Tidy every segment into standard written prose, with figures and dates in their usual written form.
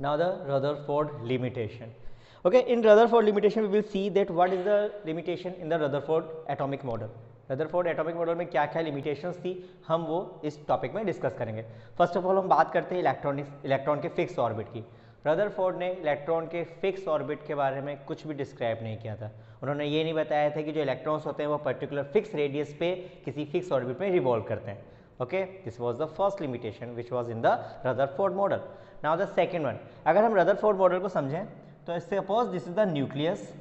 Now the Rutherford limitation. Okay, in Rutherford limitation we will see that what is the limitation in the Rutherford atomic model. Rutherford atomic model में क्या क्या limitations थी हम वो इस topic में discuss करेंगे. फर्स्ट ऑफ ऑल हम बात करते हैं इलेक्ट्रॉन के फिक्स ऑर्बिट की. रदरफोर्ड ने इलेक्ट्रॉन के फिक्स ऑर्बिट के बारे में कुछ भी डिस्क्राइब नहीं किया था. उन्होंने ये नहीं बताया था कि जो इलेक्ट्रॉन्स होते हैं वो पर्टिकुलर फिक्स रेडियस पे किसी फिक्स ऑर्बिट में रिवॉल्व करते हैं. Okay, this was the first limitation which was in the Rutherford model. Now the second one, अगर हम रदरफोर्ड मॉडल को समझें तो suppose this is the nucleus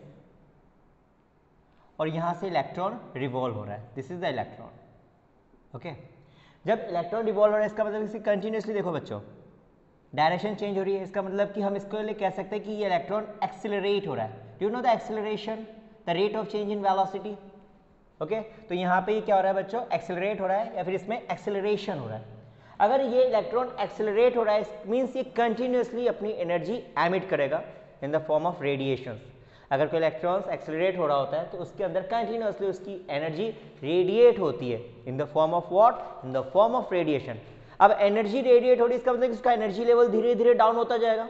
और यहाँ से इलेक्ट्रॉन रिवॉल्व हो रहा है. This is the electron. Okay, जब इलेक्ट्रॉन रिवॉल्व हो रहा है इसका मतलब इसे कंटिन्यूसली देखो बच्चों डायरेक्शन चेंज हो रही है. इसका मतलब कि हम इसको लिए कह सकते हैं कि ये इलेक्ट्रॉन एक्सेलरेट हो रहा है. Do you know the acceleration, the rate of change in velocity. Okay, तो यहाँ पे ये क्या हो रहा है बच्चों, एक्सेलरेट हो रहा है या फिर इसमें एक्सेलरेशन हो रहा है. अगर ये इलेक्ट्रॉन एक्सेलरेट हो रहा है मीन्स ये कंटिन्यूसली अपनी एनर्जी एमिट करेगा in the form of radiation. अगर कोई इलेक्ट्रॉन्स एक्सेलरेट हो रहा होता है तो उसके अंदर कंटिन्यूसली उसकी एनर्जी रेडिएट होती है in the form of what, in the form of radiation. अब एनर्जी रेडिएट हो रही है इसका मतलब इसका एनर्जी लेवल धीरे धीरे डाउन होता जाएगा.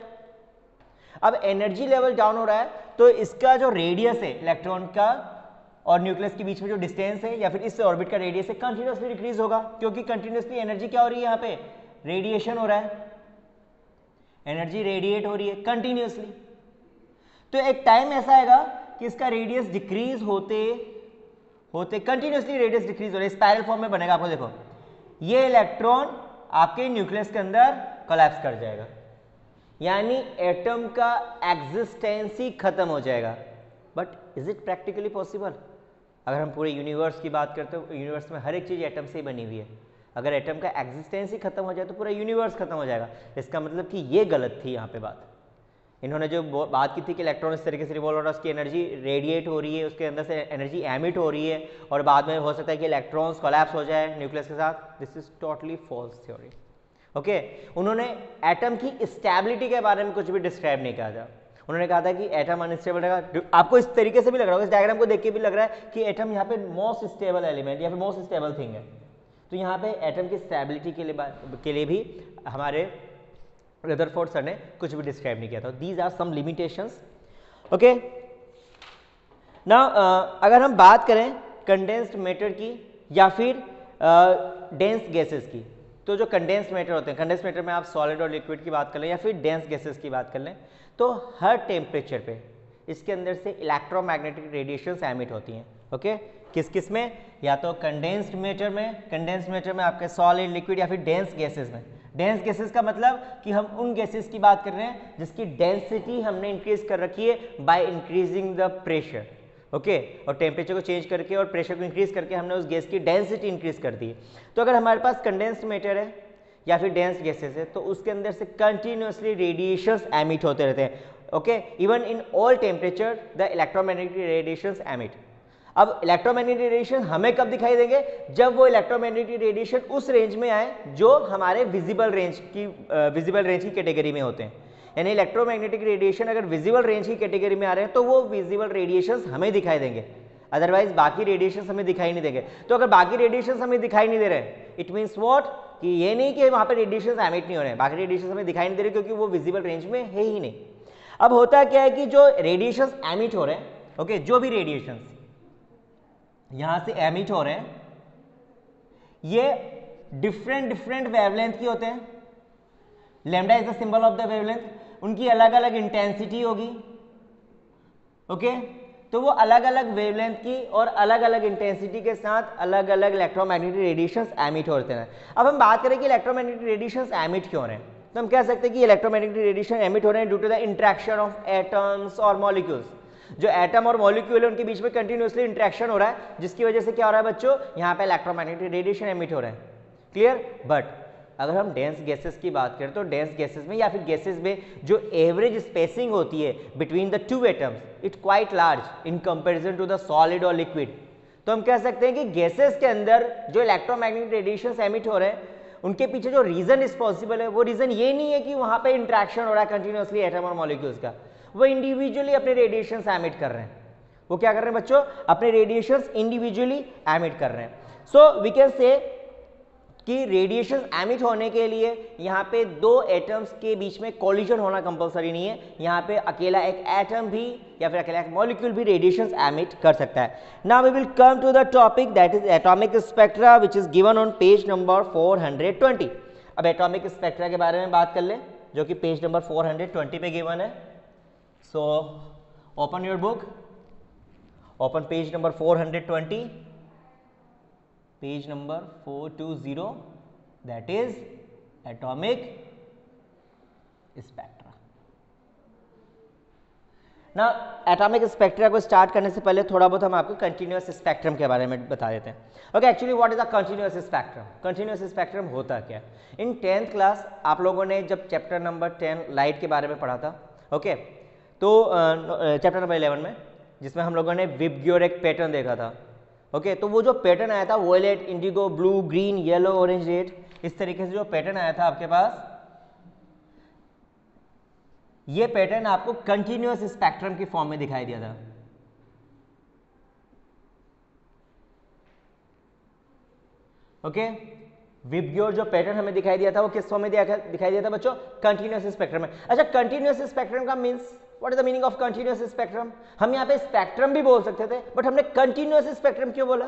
अब एनर्जी लेवल डाउन हो रहा है तो इसका जो रेडियस है इलेक्ट्रॉन का और न्यूक्लियस के बीच में जो डिस्टेंस है या फिर इस ऑर्बिट का रेडियस है कंटिन्यूसली डिक्रीज होगा क्योंकि कंटिन्यूसली एनर्जी क्या हो रही है, यहाँ पे रेडिएशन हो रहा है, एनर्जी रेडिएट हो रही है कंटिन्यूसली. तो एक टाइम ऐसा आएगा कि इसका रेडियस डिक्रीज होते होते कंटिन्यूसली रेडियस डिक्रीज हो रहा है. स्पाइरल फॉर्म में बनेगा. आपको देखो ये इलेक्ट्रॉन आपके न्यूक्लियस के अंदर कोलैप्स कर जाएगा यानी एटम का एग्जिस्टेंस ही खत्म हो जाएगा. But is it practically possible? अगर हम पूरे यूनिवर्स की बात करते हो यूनिवर्स में हर एक चीज़ एटम से ही बनी हुई है. अगर एटम का एग्जिस्टेंस ही खत्म हो जाए तो पूरा यूनिवर्स खत्म हो जाएगा. इसका मतलब कि ये गलत थी यहाँ पे बात. इन्होंने जो बात की थी कि इलेक्ट्रॉन इस तरीके से रिवॉल्व हो रहा है उसकी एनर्जी रेडिएट हो रही है, उसके अंदर से एनर्जी एमिट हो रही है और बाद में हो सकता है कि इलेक्ट्रॉन्स कोलैप्स हो जाए न्यूक्लियस के साथ. This is totally false theory. Okay, उन्होंने एटम की स्टेबिलिटी के बारे में कुछ भी डिस्क्राइब नहीं कहा था. उन्होंने कहा था कि एटम अनस्टेबल रहेगा. आपको इस तरीके से भी लग रहा होगा, इस डायग्राम को देख के भी लग रहा है कि एटम यहाँ पे मोस्ट स्टेबल एलिमेंट या फिर मोस्ट स्टेबल थिंग है. तो यहाँ पे एटम की स्टेबिलिटी के लिए भी हमारे रदरफोर्ड सर ने कुछ भी डिस्क्राइब नहीं किया था. These are some limitations. Okay, now अगर हम बात करें कंडेंस्ड मैटर की या फिर डेंस गैसेस की, तो जो कंडेंस्ड मैटर होते हैं, कंडेंस्ड मैटर में आप सॉलिड और लिक्विड की बात कर लें या फिर डेंस गैसेस की बात कर लें, तो हर टेम्परेचर पे इसके अंदर से इलेक्ट्रोमैग्नेटिक रेडिएशंस एमिट होती हैं. ओके, किस किस में, या तो कंडेंस्ड मैटर में आपके सॉलिड, लिक्विड या फिर डेंस गैसेस में. डेंस गैसेस का मतलब कि हम उन गैसेस की बात कर रहे हैं जिसकी डेंसिटी हमने इंक्रीज कर रखी है by increasing the pressure. Okay, और टेम्परेचर को चेंज करके और प्रेशर को इंक्रीज करके हमने उस गैस की डेंसिटी इंक्रीज कर दी है. तो अगर हमारे पास कंडेंस्ड मैटर है या फिर डेंस गैसेस है तो उसके अंदर से कंटिन्यूसली रेडिएशंस एमिट होते रहते हैं. Okay, even in all temperature the electromagnetic radiations emit. अब इलेक्ट्रोमैग्नेटिक रेडिएशन हमें कब दिखाई देंगे, जब वो इलेक्ट्रोमैग्नेटिक रेडिएशन उस रेंज में आए जो हमारे विजिबल रेंज की कैटेगरी में होते हैं. यानी इलेक्ट्रोमैग्नेटिक रेडिएशन अगर विजिबल रेंज की कैटेगरी में आ रहे हैं तो वो विजिबल रेडिएशंस हमें दिखाई देंगे, अदरवाइज बाकी रेडिएशंस हमें दिखाई नहीं देंगे. तो अगर बाकी रेडिएशंस हमें दिखाई नहीं दे रहे हैं इट मीन्स व्हाट, कि ये नहीं कि वहां पे रेडिएशंस एमिट नहीं हो रहे हैं, बाकी रेडिएशंस हमें दिखाई नहीं दे रहे क्योंकि वो विजिबल रेंज में है ही नहीं. अब होता क्या है कि जो रेडिएशंस एमिट हो रहे हैं, ओके, जो भी रेडिएशंस यहां से एमिट हो रहे हैं ये डिफरेंट वेवलेंथ की होते हैं. Lambda is the symbol of the wavelength. उनकी अलग अलग इंटेंसिटी होगी. ओके, तो वो अलग अलग वेवलेंथ की और अलग अलग इंटेंसिटी के साथ अलग अलग इलेक्ट्रोमैग्नेटिक रेडिएशंस एमिट होते हैं. अब हम बात करें कि इलेक्ट्रोमैग्नेटिक रेडिएशंस एमिट क्यों हो रहे हैं, तो हम कह सकते हैं कि इलेक्ट्रोमैग्नेटिक रेडिएशन एमिट हो रहे हैं due to the interaction of atoms और मॉलिक्यूल्स. जो एटम और मॉलिक्यूल है उनके बीच में कंटिन्यूसली इंटरेक्शन हो रहा है जिसकी वजह से क्या हो रहा है बच्चों, यहाँ पे इलेक्ट्रोमैग्नेटिक रेडिएशन एमिट हो रहे हैं. क्लियर. बट अगर हम डेंस गैसेस की बात करें तो डेंस गैसेस में या फिर गैसेस में जो एवरेज स्पेसिंग होती है between the two atoms it quite large in comparison to the solid और लिक्विड. तो हम कह सकते हैं कि गैसेस के अंदर जो इलेक्ट्रोमैग्नेटिक रेडिएशंस एमिट हो रहे हैं उनके पीछे जो रीजन रिस्पॉन्सिबल है वो रीजन ये नहीं है कि वहां पे इंटरेक्शन हो रहा है कंटिन्यूसली एटम और मॉलिक्यूल्स का. वो इंडिविजुअली अपने रेडिएशंस एमिट कर रहे हैं. वो क्या कर रहे हैं बच्चों, अपने रेडिएशंस इंडिविजुअली एमिट कर रहे हैं. सो वी कैन से कि रेडिएशन एमिट होने के लिए यहाँ पे दो एटम्स के बीच में कोलिजन होना कंपलसरी नहीं है, यहाँ पे अकेला एक एटम भी या फिर अकेला एक मॉलिक्यूल भी रेडिएशन एमिट कर सकता है। Now we will come to the topic that is atomic spectra which is given on page number 420। अब एटॉमिक स्पेक्ट्रा के बारे में बात कर ले जो कि पेज नंबर 420 पे गिवन है। So open your book, open page number 420, page number 420, that is atomic spectra। ना एटॉमिक स्पेक्ट्रा को स्टार्ट करने से पहले थोड़ा बहुत हम आपको कंटिन्यूअस स्पेक्ट्रम के बारे में बता देते हैं। Okay, actually what is a continuous spectrum? Continuous spectrum होता क्या? इन 10th क्लास आप लोगों ने जब चैप्टर नंबर 10 लाइट के बारे में पढ़ा था, ओके, तो चैप्टर नंबर 11 में, जिसमें हम लोगों ने विबग्योर एक पैटर्न देखा था। ओके, तो वो जो पैटर्न आया था violet, indigo, blue, green, yellow, orange, red, इस तरीके से जो पैटर्न आया था आपके पास, ये पैटर्न आपको कंटिन्यूअस स्पेक्ट्रम की फॉर्म में दिखाई दिया था। ओके, विबग्योर जो पैटर्न हमें दिखाई दिया था वो किस फॉर्म में दिखाई दिया था बच्चों? कंटिन्यूअस स्पेक्ट्रम में। अच्छा, कंटिन्यूअस स्पेक्ट्रम का means what is the meaning of continuous spectrum? हम यहाँ पे स्पेक्ट्रम भी बोल सकते थे, बट हमने कंटिन्यूअस स्पेक्ट्रम क्यों बोला?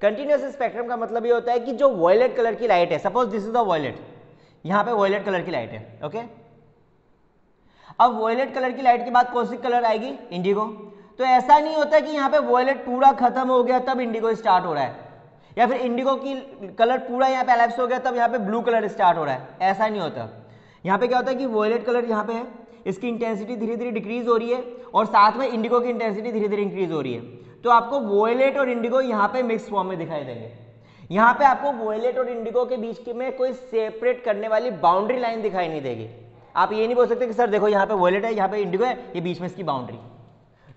कंटिन्यूअस स्पेक्ट्रम का मतलब ये होता है कि जो वॉयलेट कलर की लाइट है, suppose this is the violet, यहाँ पे वॉयलेट कलर की लाइट है। ओके, अब वॉयलेट कलर की लाइट के बाद कौन सी कलर आएगी? इंडिगो। तो ऐसा नहीं होता कि यहाँ पे वॉयलेट पूरा खत्म हो गया तब इंडिगो स्टार्ट हो रहा है, या फिर इंडिगो की कलर पूरा यहाँ पे एलैप्स हो गया तब यहाँ पे ब्लू कलर स्टार्ट हो रहा है। ऐसा नहीं होता। यहाँ पे क्या होता है कि वॉयलेट कलर यहाँ पे है, इसकी इंटेंसिटी धीरे धीरे डिक्रीज हो रही है और साथ में इंडिगो की इंटेंसिटी धीरे धीरे इंक्रीज हो रही है, तो आपको वॉयलेट और इंडिगो यहाँ पे मिक्स फॉर्म में दिखाई देंगे। यहाँ पे आपको वॉयलेट और इंडिगो के बीच में कोई सेपरेट करने वाली बाउंड्री लाइन दिखाई नहीं देगी। आप ये नहीं बोल सकते कि सर देखो यहाँ पे वॉयलेट है, यहाँ पे इंडिगो है, ये बीच में इसकी बाउंड्री।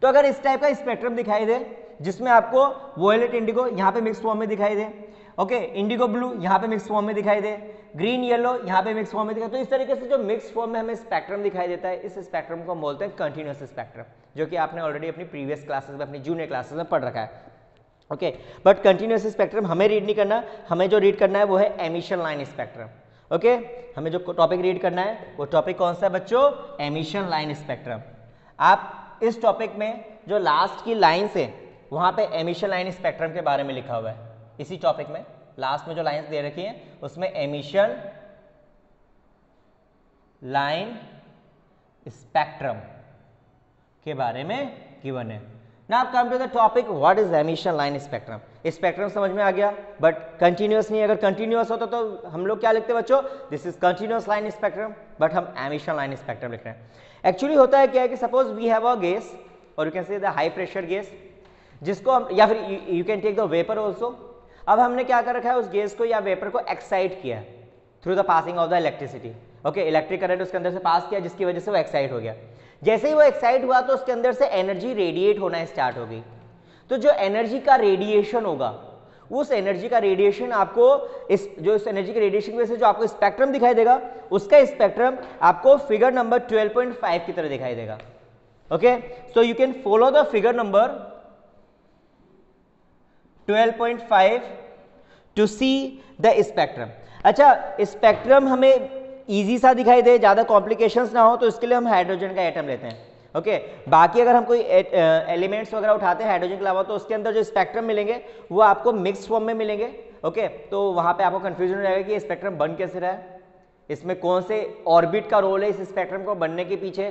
तो अगर इस टाइप का स्पेक्ट्रम दिखाई दे जिसमें आपको वॉयलेट इंडिगो यहाँ पे मिक्स फॉर्म में दिखाई दे, ओके, इंडिगो ब्लू यहाँ पे मिक्स फॉर्म में दिखाई दे, ग्रीन येलो यहाँ पे मिक्स फॉर्म में दिखाई, तो इस तरीके से जो मिक्स फॉर्म में हमें स्पेक्ट्रम दिखाई देता है, इस स्पेक्ट्रम को हम बोलते हैं कंटिन्यूअस स्पेक्ट्रम, जो कि आपने ऑलरेडी अपनी प्रीवियस क्लासेस में, अपनी जूनियर क्लासेस में पढ़ रखा है। ओके, बट कंटिन्यूअस स्पेक्ट्रम हमें रीड नहीं करना, हमें जो रीड करना है वो है एमिशन लाइन स्पेक्ट्रम। ओके, हमें जो टॉपिक रीड करना है वो टॉपिक कौन सा है बच्चों? Emission line spectrum. आप इस टॉपिक में जो लास्ट की लाइन्स है वहां पे एमिशन लाइन स्पेक्ट्रम के बारे में लिखा हुआ है। इसी टॉपिक में लास्ट में जो लाइन्स दे रखी हैं उसमें एमिशन लाइन स्पेक्ट्रम के बारे में गिवन है। Now come to the topic, what is emission line spectrum? Spectrum समझ में आ गया, बट कंटिन्यूअस नहीं। अगर कंटिन्यूअस होता तो हम लोग क्या लिखते बच्चों? This is continuous line spectrum, but हम एमिशन लाइन स्पेक्ट्रम लिख रहे हैं। एक्चुअली होता है क्या है कि suppose we have a gas, और you can say the high pressure gas, जिसको हम, या फिर you can take the vapour also. अब हमने क्या कर रखा है, उस गैस को या वेपर को एक्साइट किया through the passing of the electricity. Okay, electric current उसके अंदर से पास किया जिसकी वजह से वो एक्साइट हो गया। जैसे ही वो एक्साइट हुआ तो उसके अंदर से एनर्जी रेडिएट होना स्टार्ट हो गई। तो जो एनर्जी का रेडिएशन होगा, उस एनर्जी का रेडिएशन आपको इस एनर्जी के रेडिएशन की वजह से जो आपको स्पेक्ट्रम दिखाई देगा, उसका स्पेक्ट्रम आपको फिगर नंबर 12.5 की तरह दिखाई देगा। Okay, so you can follow the figure number 12.5 to see the spectrum. अच्छा, स्पेक्ट्रम हमें इजी सा दिखाई दे, ज्यादा कॉम्प्लिकेशंस ना हो, तो इसके लिए हम हाइड्रोजन का एटम लेते हैं। ओके, बाकी अगर हम कोई एलिमेंट्स वगैरह उठाते हैं हाइड्रोजन के अलावा, तो उसके अंदर जो स्पेक्ट्रम मिलेंगे वो आपको मिक्स फॉर्म में मिलेंगे। ओके, तो वहां पे आपको कंफ्यूजन हो जाएगा कि स्पेक्ट्रम बन कैसे रहा है, इसमें कौन से ऑर्बिट का रोल है इस स्पेक्ट्रम को बनने के पीछे,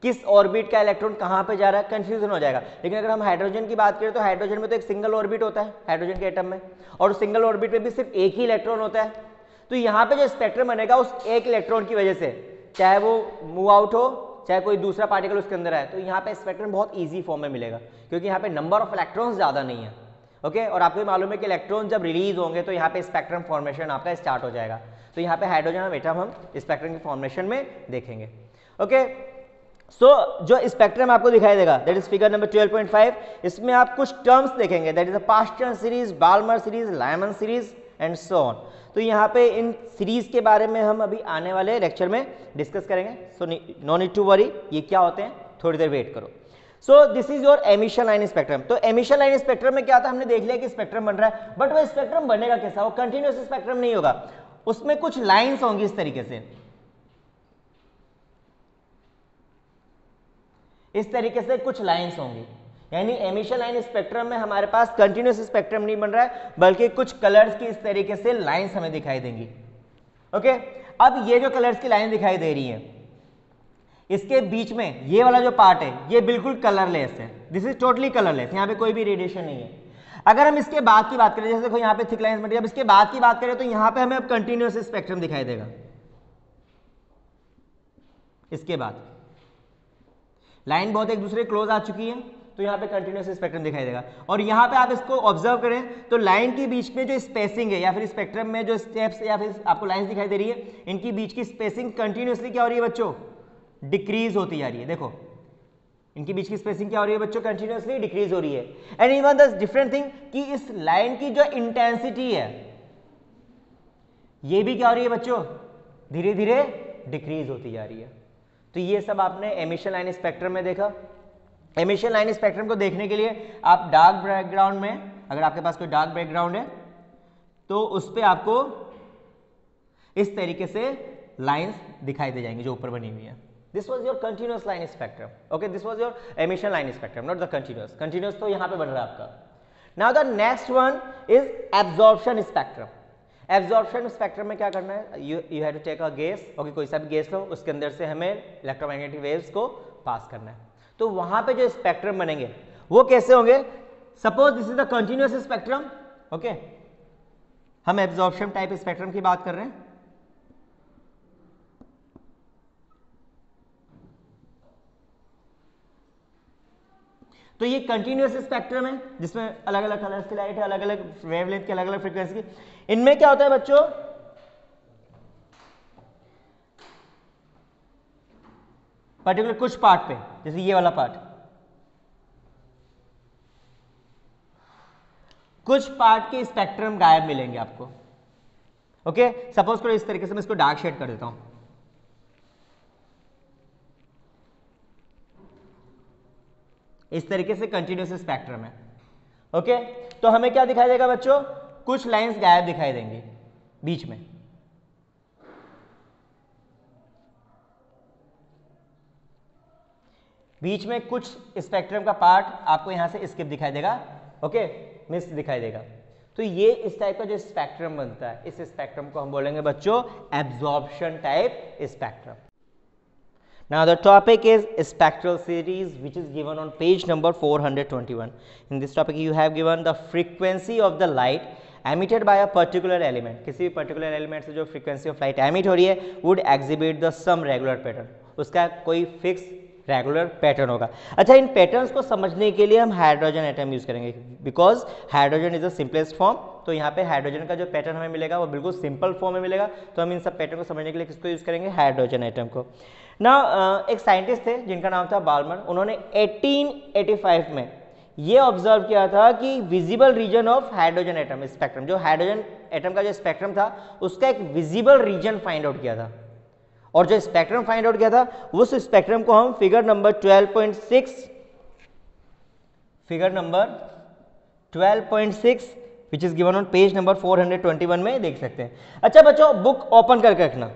किस ऑर्बिट का इलेक्ट्रॉन कहाँ पे जा रहा है, कंफ्यूजन हो जाएगा। लेकिन अगर हम हाइड्रोजन की बात करें तो हाइड्रोजन में तो एक सिंगल ऑर्बिट होता है हाइड्रोजन के एटम में, और सिंगल ऑर्बिट में भी सिर्फ एक ही इलेक्ट्रॉन होता है। तो यहाँ पे जो स्पेक्ट्रम बनेगा उस एक इलेक्ट्रॉन की वजह से, चाहे वो मूव आउट हो चाहे कोई दूसरा पार्टिकल उसके अंदर आए, तो यहाँ पे स्पेक्ट्रम बहुत इजी फॉर्म में मिलेगा, क्योंकि यहाँ पे नंबर ऑफ इलेक्ट्रॉन्स ज़्यादा नहीं है। ओके, और आपको मालूम है कि इलेक्ट्रॉन जब रिलीज होंगे तो यहाँ पे स्पेक्ट्रम फॉर्मेशन आपका स्टार्ट हो जाएगा। तो यहाँ पे हाइड्रोजन एटम हम स्पेक्ट्रम की फॉर्मेशन में देखेंगे। ओके, सो जो स्पेक्ट्रम आपको दिखाई देगा दैट इज फिगर नंबर 12.5, इसमें आप कुछ टर्म्स देखेंगे, that is a Paschen series, Balmer series, Lyman series and so on. तो यहाँ पे इन सीरीज के बारे में हम अभी आने वाले लेक्चर में डिस्कस करेंगे। So no need to worry, ये क्या होते हैं, थोड़ी देर वेट करो। So this is your emission line spectrum. तो एमिशन लाइन स्पेक्ट्रम में क्या था, हमने देख लिया कि स्पेक्ट्रम बन रहा है, बट वो स्पेक्ट्रम बनेगा कैसा, वो कंटिन्यूअस स्पेक्ट्रम नहीं होगा, उसमें कुछ लाइंस होंगी इस तरीके से, इस तरीके से कुछ लाइंस होंगी, यानी एमिशन लाइन स्पेक्ट्रम में हमारे पास कंटिन्यूअस स्पेक्ट्रम नहीं बन रहा है, बल्कि कुछ कलर्स की इस तरीके से लाइंस हमें दिखाई देंगी। ओके, अब ये जो कलर्स की लाइन दिखाई दे रही है, इसके बीच में ये वाला जो पार्ट है ये बिल्कुल कलरलेस है, दिस इज टोटली कलरलेस, यहाँ पे कोई भी रेडिएशन नहीं है। अगर हम इसके बाद की बात करें, जैसे देखो यहाँ पे थिक लाइंस बन रही है, अब इसके बाद की बात करें तो यहाँ पे हमें अब कंटिन्यूअस स्पेक्ट्रम दिखाई देगा। इसके बाद लाइन बहुत एक दूसरे क्लोज आ चुकी है, तो यहाँ पे कंटिन्यूअस स्पेक्ट्रम दिखाई देगा। और यहाँ पे आप इसको ऑब्जर्व करें तो लाइन के बीच में जो स्पेसिंग है, या फिर स्पेक्ट्रम में जो स्टेप्स या फिर आपको लाइंस दिखाई दे रही है, इनकी बीच की स्पेसिंग कंटिन्यूअसली क्या हो रही है बच्चों, डिक्रीज होती जा रही है। देखो इनकी बीच की स्पेसिंग क्या हो रही है बच्चों, कंटिन्यूअसली डिक्रीज हो रही है। And even the different thing कि इस लाइन की जो इंटेंसिटी है ये भी क्या हो रही है बच्चों, धीरे धीरे डिक्रीज होती जा रही है। तो ये सब आपने एमिशन लाइन स्पेक्ट्रम में देखा। एमिशन लाइन स्पेक्ट्रम को देखने के लिए आप डार्क बैकग्राउंड में, अगर आपके पास कोई डार्क बैकग्राउंड है तो उस पर आपको इस तरीके से लाइंस दिखाई दे जाएंगी जो ऊपर बनी हुई है। This was your continuous line spectrum. Okay, this was your emission line spectrum, not the continuous. Continuous तो यहां पे बन रहा है आपका। Now the next one is absorption spectrum. Absorption spectrum में क्या करना है, you have to take a gas. Okay, कोई सा भी गैस लो, उसके अंदर से हमें इलेक्ट्रोमैग्नेटिक वेव्स को पास करना है। तो वहां पे जो स्पेक्ट्रम बनेंगे वो कैसे होंगे, suppose this is the continuous spectrum. Okay, हम एब्जॉर्प्शन टाइप स्पेक्ट्रम की बात कर रहे हैं। तो ये कंटिन्यूअस स्पेक्ट्रम है जिसमें अलग अलग कलर्स की लाइट है, अलग अलग वेवलेंथ की, अलग अलग फ्रीक्वेंसी की। इनमें क्या होता है बच्चों, पर्टिकुलर कुछ पार्ट पे, जैसे ये वाला पार्ट, कुछ पार्ट के स्पेक्ट्रम गायब मिलेंगे आपको। ओके, सपोज करो इस तरीके से मैं इसको डार्क शेड कर देता हूं। इस तरीके से कंटिन्यूअस स्पेक्ट्रम है। ओके, तो हमें क्या दिखाई देगा बच्चों, कुछ लाइंस गायब दिखाई देंगी बीच में। बीच में कुछ स्पेक्ट्रम का पार्ट आपको यहां से स्किप दिखाई देगा। ओके, मिस दिखाई देगा। तो ये इस टाइप का जो स्पेक्ट्रम बनता है, इस स्पेक्ट्रम को हम बोलेंगे बच्चों absorption type spectrum. Now the topic is spectral series, which is given on page number 421. In this topic you have given the frequency of the light emitted by a particular element. किसी भी particular element से जो frequency of light emit हो रही है would exhibit the some regular pattern. उसका कोई fix regular pattern होगा। अच्छा, इन पैटर्न्स को समझने के लिए हम हाइड्रोजन एटम यूज करेंगे, because hydrogen is the simplest form. तो यहाँ पे हाइड्रोजन का जो पैटर्न हमें मिलेगा वो बिल्कुल सिंपल फॉर्म में मिलेगा। तो हम इन सब पैटर्न को समझने के लिए किसको यूज करेंगे, हाइड्रोजन एटम को। ना एक साइंटिस्ट थे जिनका नाम था बाल्मर। उन्होंने 1885 में ये ऑब्जर्व किया था कि visible region of hydrogen atom spectrum, जो हाइड्रोजन एटम का जो स्पेक्ट्रम था उसका एक विजिबल रीजन फाइंड आउट किया था। और जो स्पेक्ट्रम फाइंड आउट किया था उस स्पेक्ट्रम को हम figure number 12.6 which is given on page number 421 में देख सकते हैं। अच्छा बच्चों, बुक ओपन करके रखना।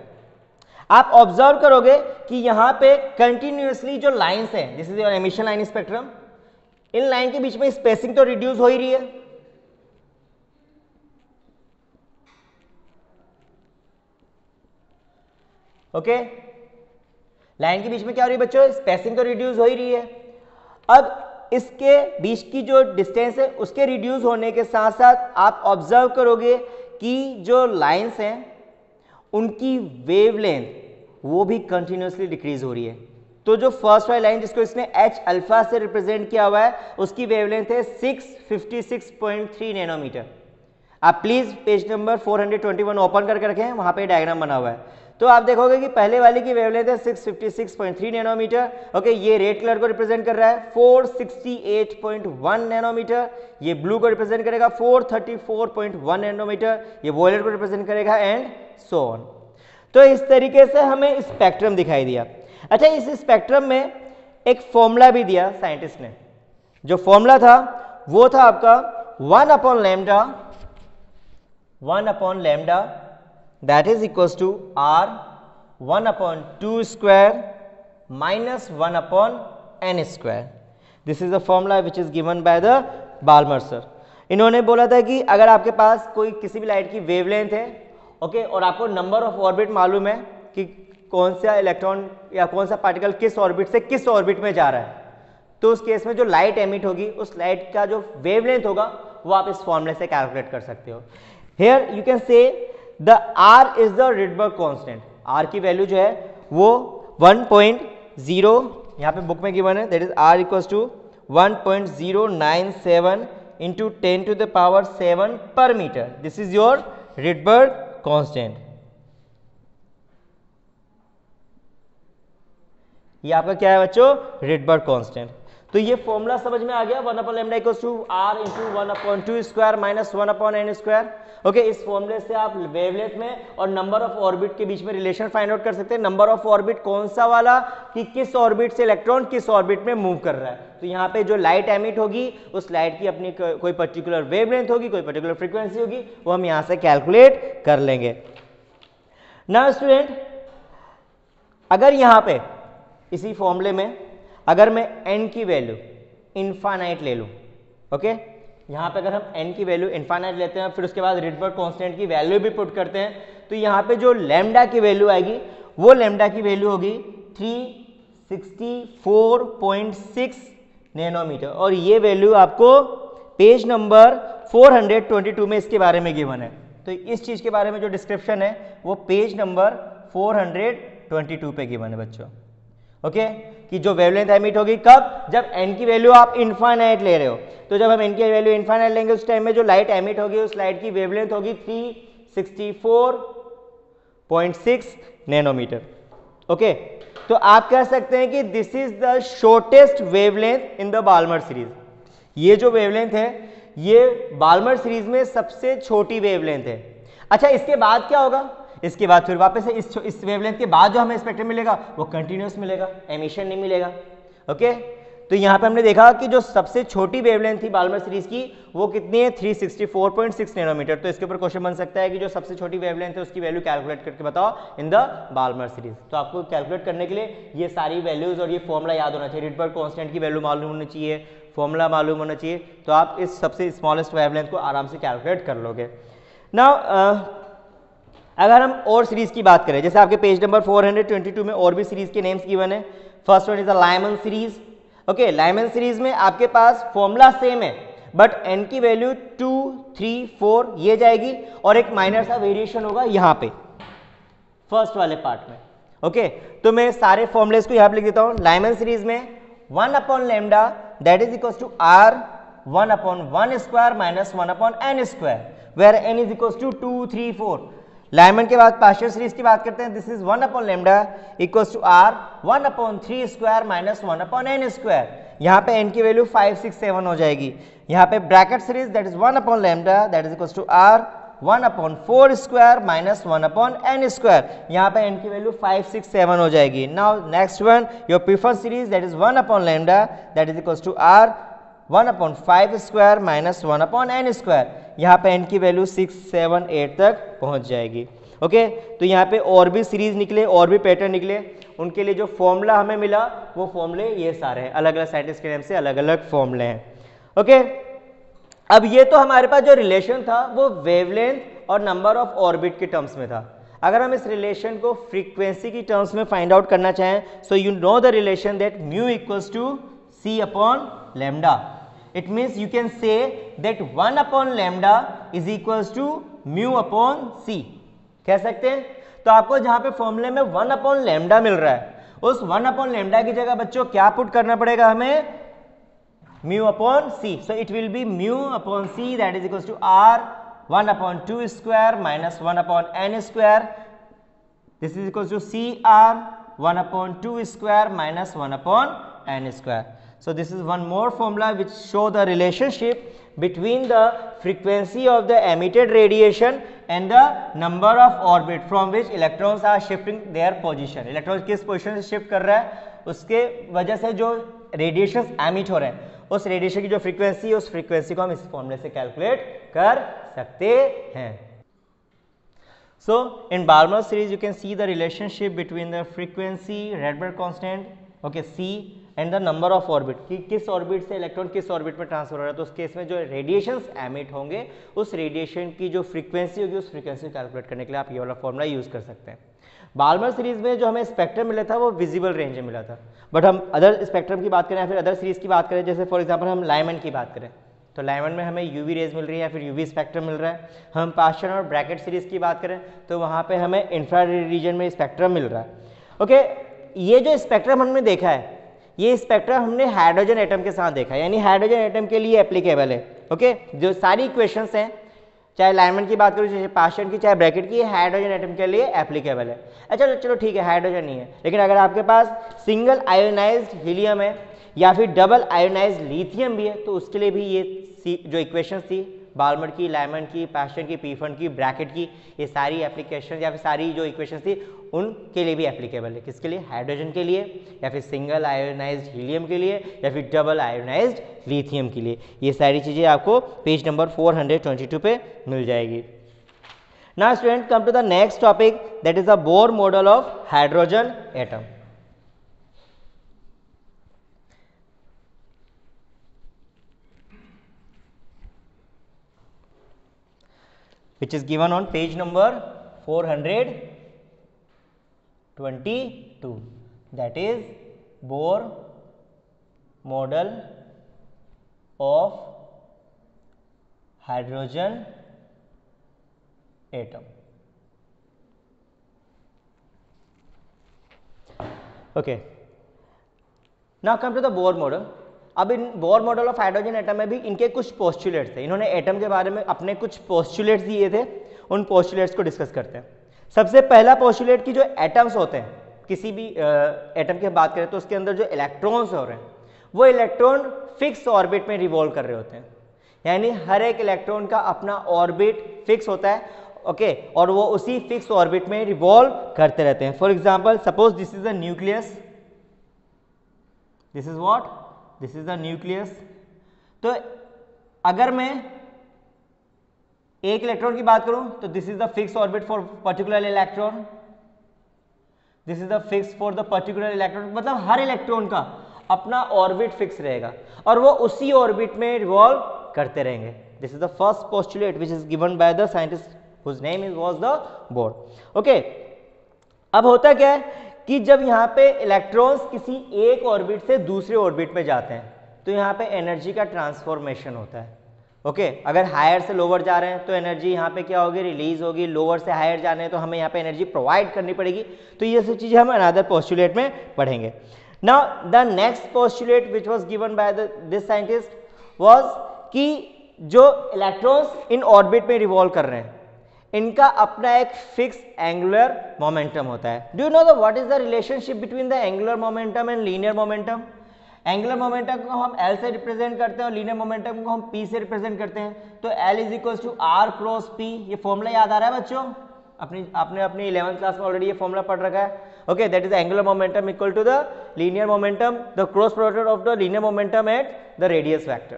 आप ऑब्जर्व करोगे कि यहां पे कंटिन्यूअसली जो लाइंस हैं, this is your emission line spectrum, in line के बीच में स्पेसिंग तो रिड्यूस हो ही रही है। ओके, लाइन के बीच में क्या हो रही है बच्चों, स्पेसिंग तो रिड्यूस हो ही रही है। अब इसके बीच की जो डिस्टेंस है उसके रिड्यूस होने के साथ साथ आप ऑब्जर्व करोगे कि जो लाइंस हैं उनकी वेवलेंथ वो भी कंटिन्यूअसली डिक्रीज हो रही है। तो जो फर्स्ट वाली लाइन जिसको इसने H अल्फा से रिप्रेजेंट किया हुआ है उसकी वेवलेंथ है 656.3 नैनोमीटर। आप प्लीज पेज नंबर 421 ओपन करके रखें, वहां पे डायग्राम बना हुआ है। तो आप देखोगे कि पहले वाले की वेवलेंथ है 656.3 नैनोमीटर। ओके, ये रेड कलर को रिप्रेजेंट कर रहा है 468.1 नैनोमीटर। ये ब्लू को रिप्रेजेंट करेगा 434.1 नैनोमीटर। ये वॉयलेट को रिप्रेजेंट करेगा एंड सो ऑन। तो इस तरीके से हमें स्पेक्ट्रम दिखाई दिया। अच्छा, इस स्पेक्ट्रम में एक फॉर्मूला भी दिया साइंटिस्ट ने, जो फॉर्मूला था वो था आपका 1 upon lambda that is equals to r 1/2 square minus 1/n square. This is the formula which is given by the Balmer sir. इन्होंने बोला था कि अगर आपके पास कोई किसी भी लाइट की वेवलेंथ है, ओके, और आपको नंबर ऑफ ऑर्बिट मालूम है कि कौन सा इलेक्ट्रॉन या कौन सा पार्टिकल किस ऑर्बिट से किस ऑर्बिट में जा रहा है, तो उस केस में जो लाइट एमिट होगी उस लाइट का जो वेवलेंथ होगा वो आप इस फॉर्मूले से कैलकुलेट कर सकते हो. Here you can say the r is the Rydberg constant. r की वैल्यू जो है वो 1.0 यहाँ पे बुक में गिवन है, that is r equals to 1.097 into 10 to the power 7 per meter. This is your Rydberg constant. ये आपका क्या है बच्चों? Rydberg constant. तो ये फॉर्मूला समझ में आ गया, 1/λ equals to r into 1/2 square minus 1/n square. Okay, इस फॉर्मूले से आप वेवलेंथ में और नंबर ऑफ ऑर्बिट के बीच में रिलेशन फाइंड आउट कर सकते हैं. नंबर ऑफ ऑर्बिट कौन सा वाला, कि किस ऑर्बिट से इलेक्ट्रॉन किस ऑर्बिट में मूव कर रहा है. तो यहाँ पे जो लाइट एमिट होगी उस लाइट की अपनी कोई पर्टिकुलर वेवलेंथ होगी, कोई पर्टिकुलर फ्रीक्वेंसी होगी, वो हम यहाँ से कैलकुलेट कर लेंगे. नाउ स्टूडेंट, अगर यहाँ पे इसी फॉर्मूले में अगर मैं n की वैल्यू इनफाइनाइट ले लूँ, ओके, यहाँ पे अगर हम n की वैल्यू इनफाइनाइट लेते हैं फिर उसके बाद रिडबर्ग कांस्टेंट की वैल्यू भी पुट करते हैं, तो यहाँ पे जो लैम्डा की वैल्यू आएगी वो लैम्डा की वैल्यू होगी 364.6 नैनोमीटर. और ये वैल्यू आपको पेज नंबर 422 में इसके बारे में गिवन है. तो इस चीज़ के बारे में जो डिस्क्रिप्शन है वो पेज नंबर 422 पे गिवन है बच्चों. ओके, कि जो वेवलेंथ एमिट होगी कब, जब n की वैल्यू आप इनफाइनाइट ले रहे हो. तो जब हम n की वैल्यू इनफाइनाइट लेंगे उस टाइम में जो लाइट एमिट होगी उस लाइट की वेवलेंथ होगी 364.6 नैनोमीटर. ओके, तो आप कह सकते हैं कि this is the shortest wavelength in the Balmer series. ये जो वेवलेंथ है ये बाल्मर सीरीज में सबसे छोटी वेवलेंथ है. अच्छा, इसके बाद क्या होगा, इसके बाद फिर वापस से इस वेवलेंथ के बाद जो हमें स्पेक्ट्रम मिलेगा वो कंटिन्यूस मिलेगा, एमिशन नहीं मिलेगा. ओके, तो यहाँ पे हमने देखा कि जो सबसे छोटी वेवलेंथ थी बाल्मर सीरीज की वो कितनी है, 364.6 नैनोमीटर. तो इसके ऊपर क्वेश्चन बन सकता है कि जो सबसे छोटी वेवलेंथ है उसकी वैल्यू कैलकुलेट करके बताओ इन द बाल्मर सीरीज. तो आपको कैलकुलेट करने के लिए ये सारी वैल्यूज और ये फॉर्मूला याद होना चाहिए. रिडबर्ग कांस्टेंट की वैल्यू मालूम होनी चाहिए, फॉर्मूला मालूम होना चाहिए, तो आप इस सबसे स्मॉलेस्ट वेवलेंथ को आराम से कैलकुलेट कर लोगे. नाउ अगर हम और सीरीज की बात करें, जैसे आपके पेज नंबर 422 में और भी सीरीज के नेम्स गिवन है. First one is the Lyman series. Okay, Lyman series में आपके पास फॉर्मूला सेम है बट n की वैल्यू 2, 3, 4 ये जाएगी और एक माइनर सा वेरिएशन होगा यहाँ पे फर्स्ट वाले पार्ट में. ओके, तो मैं सारे फॉर्मुलेस को यहाँ पे लिख देता हूँ. लाइमन सीरीज में 1/λ that is equals to r 1/1 square minus 1/n square, where n is equals to 2, 3, 4. Lyman के बाद पार्शियल सीरीज की बात करते हैं. This is 1/λ equals to r 1/3 square minus 1/n square. यहाँ पे n की वैल्यू 5, 6, 7 हो जाएगी. यहाँ पे Brackett series that is 1/λ that is equals to r 1/4 square minus 1/n square. यहाँ पे n की वैल्यू 5, 6, 7 हो जाएगी. Now next one your preferred series that is 1/λ that is equals to r 1/5 square minus 1/n square. यहाँ पे n की value 6, 7, 8 तक पहुँच जाएगी. ओके, तो यहाँ पे और भी सीरीज निकले, और भी पैटर्न निकले, उनके लिए जो फॉर्मूला हमें मिला वो फॉर्मूले ये सारे हैं, अलग अलग साइंटिस्ट के नेम से अलग अलग फॉर्मूले हैं. ओके, अब ये तो हमारे पास जो रिलेशन था वो वेवलेंथ और नंबर ऑफ ऑर्बिट के टर्म्स में था. अगर हम इस रिलेशन को फ्रीक्वेंसी की टर्म्स में फाइंड आउट करना चाहें, so you know the relation that mu equals to c upon lambda. It means you can say that 1/λ is equals to mu upon c. कह सकते हैं. तो आपको जहां पे फॉर्मूले में 1/λ मिल रहा है उस 1/λ की जगह बच्चों क्या पुट करना पड़ेगा हमें, mu upon c. So it will be mu upon c that is equals to r 1/2 square minus 1/n square. This is equals to cr 1/2 square minus 1/n square. So this is one more formula which show the relationship between the frequency of the emitted radiation and the number of orbit from which electrons are shifting their position. Electron किस position से shift कर रहा है, उसके वजह से जो radiation emit हो रहे हैं, उस रेडिएशन की जो फ्रीक्वेंसी है, उस फ्रीक्वेंसी को हम इस फॉर्मूले से कैलकुलेट कर सकते हैं। So in Balmer series you can see the relationship between the frequency, Rydberg constant, okay, C and the number of orbit, कि किस ऑर्बिट से इलेक्ट्रॉन किस ऑर्बिट में ट्रांसफर हो रहा है। तो उस केस में जो रेडिएशंस एमिट होंगे उस रेडिएशन की जो फ्रीक्वेंसी होगी उस फ्रीक्वेंसी को कैलकुलेट करने के लिए आप ये वाला फॉर्मूला यूज कर सकते हैं। बाल्मर सीरीज में जो हमें स्पेक्ट्रम मिला था वो विजिबल रेंज में मिला था, बट हम अदर स्पेक्ट्रम की बात करें या फिर अदर सीरीज की बात करें, जैसे फॉर एग्जांपल हम लाइमन की बात करें तो लाइमन में हमें यूवी रेज मिल रही है या फिर यूवी स्पेक्ट्रम मिल रहा है। हम पास्चन और ब्रैकेट सीरीज की बात करें तो वहाँ पे हमें इंफ्रारेड रीजन में स्पेक्ट्रम मिल रहा है। ओके, ये जो स्पेक्ट्रम हमने देखा है ये स्पेक्ट्रम हमने हाइड्रोजन एटम के साथ देखा है, यानी हाइड्रोजन एटम के लिए एप्लीकेबल है। ओके, जो सारी इक्वेशंस हैं चाहे लाइमन की बात करूँ, चाहे पास्चन की, चाहे ब्रैकेट की, हाइड्रोजन एटम के लिए एप्लीकेबल है। अच्छा चलो ठीक है, हाइड्रोजन नहीं है, लेकिन अगर आपके पास सिंगल आयोनाइज्ड हीलियम है या फिर डबल आयोनाइज्ड लिथियम भी है तो उसके लिए भी ये जो इक्वेशंस थी बाल्मर की, लाइमन की, पास्चन की, पीफन की, ब्रैकेट की, ये सारी एप्लीकेशन या फिर सारी जो इक्वेशंस थी उनके लिए भी एप्लीकेबल है। किसके लिए? हाइड्रोजन के लिए या फिर सिंगल आयोनाइज्ड हीलियम के लिए या फिर डबल आयोनाइज्ड लिथियम के लिए। ये सारी चीज़ें आपको पेज नंबर 422 पे मिल जाएगी। Now student come to the next topic, that is the Bohr model of hydrogen atom. which is given on page number 422, that is Bohr model of hydrogen atom. Okay, now come to the Bohr model. अब इन Bohr model of hydrogen atom में भी इनके कुछ postulates थे, इन्होंने atom के बारे में अपने कुछ पोस्टुलेट्स दिए थे, उन पोस्टुलेट्स को डिस्कस करते हैं। सबसे पहला पोस्टुलेट की जो एटम्स होते हैं, किसी भी एटम की बात करें तो उसके अंदर जो इलेक्ट्रॉन्स हो रहे हैं वो इलेक्ट्रॉन फिक्स ऑर्बिट में रिवॉल्व कर रहे होते हैं, यानी हर एक इलेक्ट्रॉन का अपना ऑर्बिट फिक्स होता है। ओके, और वो उसी फिक्स ऑर्बिट में रिवॉल्व करते रहते हैं। For example suppose this is the nucleus, this is what, this is the nucleus. तो अगर मैं एक इलेक्ट्रॉन की बात करूं तो this is the fix orbit for particular electron, this is the fix for the particular electron, मतलब हर electron का अपना ऑर्बिट फिक्स रहेगा और वो उसी ऑर्बिट में रिवॉल्व करते रहेंगे। This is the first postulate which is given by the scientist whose name is was the Bohr. Okay, अब होता क्या है कि जब यहाँ पे इलेक्ट्रॉन्स किसी एक ऑर्बिट से दूसरे ऑर्बिट में जाते हैं तो यहाँ पे एनर्जी का ट्रांसफॉर्मेशन होता है। ओके, अगर हायर से लोअर जा रहे हैं तो एनर्जी यहाँ पे क्या होगी, रिलीज होगी, लोअर से हायर जाने हैं तो हमें यहाँ पे एनर्जी प्रोवाइड करनी पड़ेगी। तो ये सब चीज़ें हम अनदर पोस्टुलेट में पढ़ेंगे। Now the next postulate which was given by this scientist was कि जो इलेक्ट्रॉन्स इन ऑर्बिट में रिवॉल्व कर रहे हैं इनका अपना एक फिक्स एंगुलर मोमेंटम होता है। Do you know the what is the relationship between the angular momentum and linear momentum? Angular momentum को हम L से रिप्रेजेंट करते हैं और लीनियर मोमेंटम को हम P से रिप्रेजेंट करते हैं। तो L is equal to R cross P, ये फॉर्मूला याद आ रहा है बच्चों? आपने अपनी 11th क्लास में ऑलरेडी ये फॉर्मूला पढ़ रखा है। Okay, that is angular momentum equal to the linear momentum, the cross product of the linear momentum at the radius vector.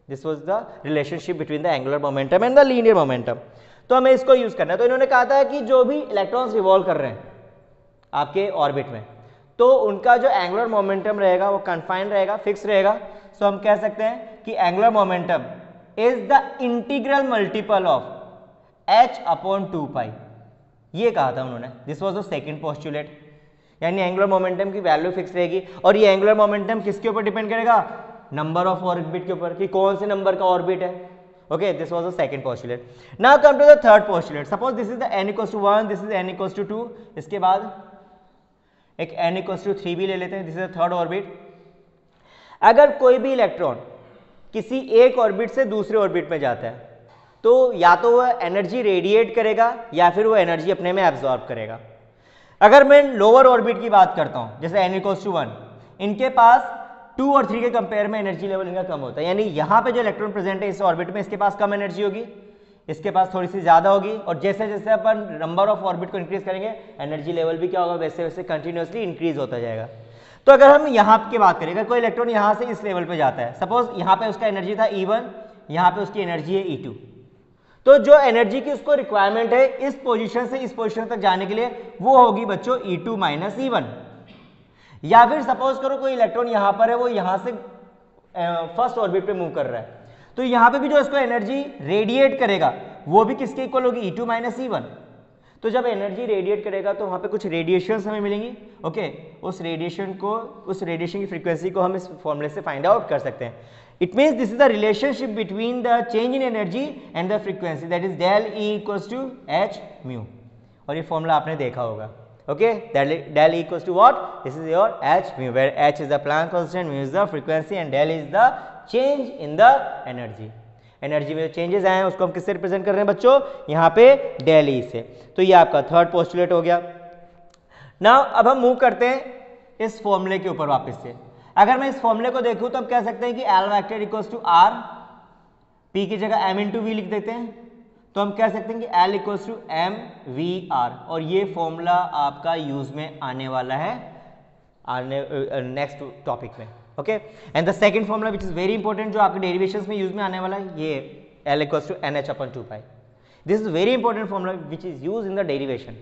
This was the relationship between the angular momentum and the linear momentum. तो हमें इसको use करना है। तो इन्होंने कहा था कि जो भी इलेक्ट्रॉन्स रिवॉल्व कर रहे हैं आपके ऑर्बिट में तो उनका जो एंगुलर मोमेंटम रहेगा वो कन्फाइंड रहेगा, फिक्स रहेगा। सो हम कह सकते हैं कि angular momentum is the integral multiple of h/2π, ये कहा था उन्होंने। This was the second postulate, यानी एंगुलर मोमेंटम की वैल्यू फिक्स रहेगी और ये एंगुलर मोमेंटम किसके ऊपर डिपेंड करेगा? नंबर ऑफ ऑर्बिट के ऊपर, कि कौन से नंबर का ऑर्बिट है। Okay, this was the second postulate. Now come to the third postulate. Suppose this is the n equals to 1, this is n equals to 2. इसके बाद एक n equals to 3 भी ले लेते हैं। This is the third orbit. अगर कोई भी इलेक्ट्रॉन किसी एक ऑर्बिट से दूसरे ऑर्बिट में जाता है तो या तो वह एनर्जी रेडिएट करेगा या फिर वो एनर्जी अपने में एब्जॉर्ब करेगा। अगर मैं लोअर ऑर्बिट की बात करता हूँ जैसे n equals to 1, इनके पास 2 और 3 के कंपेयर में एनर्जी लेवल इनका कम होता है, यानी यहाँ पे जो इलेक्ट्रॉन प्रेजेंट है इस ऑर्बिट में इसके पास कम एनर्जी होगी, इसके पास थोड़ी सी ज़्यादा होगी, और जैसे जैसे अपन नंबर ऑफ ऑर्बिट को इंक्रीज करेंगे एनर्जी लेवल भी क्या होगा, वैसे वैसे कंटिन्यूसली इंक्रीज होता जाएगा। तो अगर हम यहाँ की बात करें, अगर कोई इलेक्ट्रॉन यहाँ से इस लेवल पे जाता है, सपोज यहाँ पे उसका एनर्जी था E1, यहाँ पे उसकी एनर्जी है E2, तो जो एनर्जी की उसको रिक्वायरमेंट है इस पोजीशन से इस पोजीशन तक जाने के लिए वो होगी बच्चों E2 माइनस E1। या फिर सपोज करो कोई इलेक्ट्रॉन यहाँ पर है, वो यहाँ से फर्स्ट ऑर्बिट पे मूव कर रहा है, तो यहाँ पे भी जो इसको एनर्जी रेडिएट करेगा वो भी किसके इक्वल होगी, E2 माइनस E1। तो जब एनर्जी रेडिएट करेगा तो वहाँ पे कुछ रेडिएशंस हमें मिलेंगी, ओके, उस रेडिएशन की फ्रीक्वेंसी को हम इस फॉर्मूले से फाइंड आउट कर सकते हैं। It means this is the relationship between the change in energy and the frequency, that is del E equals to h mu, और ये फॉर्मूला आपने देखा होगा, okay, del E equals to what, this is your h mu, where h is the Planck constant, mu is the frequency and del is the change in the energy। Energy में changes आए हैं उसको हम किससे represent कर रहे हैं बच्चों, यहाँ पे del E से। तो ये आपका थर्ड पोस्टुलेट हो गया। नाउ अब हम मूव करते हैं इस फॉर्मूले के ऊपर वापस से। अगर मैं इस फॉर्मूले को देखूं तो हम कह सकते हैं कि L vector equals to R, P की जगह m इंटू वी लिख देते हैं, तो हम कह सकते हैं कि L equals to M V R, और ये फॉर्मूला आपका यूज में आने वाला है नेक्स्ट टॉपिक में, okay. And the second formula which is very important, जो आपके डेरिवेशंस में यूज में आने वाला है, ये L equals to NH upon 2 pi. This is very important formula which is use in the derivation,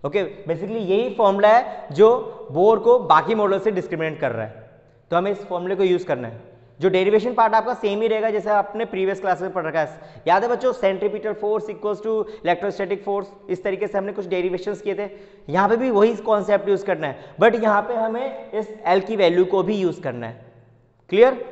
okay. Basically यही फॉर्मूला है जो बोर को बाकी मॉडल से डिस्क्रिमिनेट कर रहा है, तो हमें इस फॉर्मूले को यूज करना है। जो डेरिवेशन पार्ट आपका सेम ही रहेगा जैसे आपने प्रीवियस क्लास में पढ़ रखा है, याद है बच्चों, centripetal force equals to electrostatic force, इस तरीके से हमने कुछ डेरिवेशंस किए थे। यहाँ पे भी वही कॉन्सेप्ट यूज करना है, बट यहाँ पे हमें इस L की वैल्यू को भी यूज करना है। क्लियर?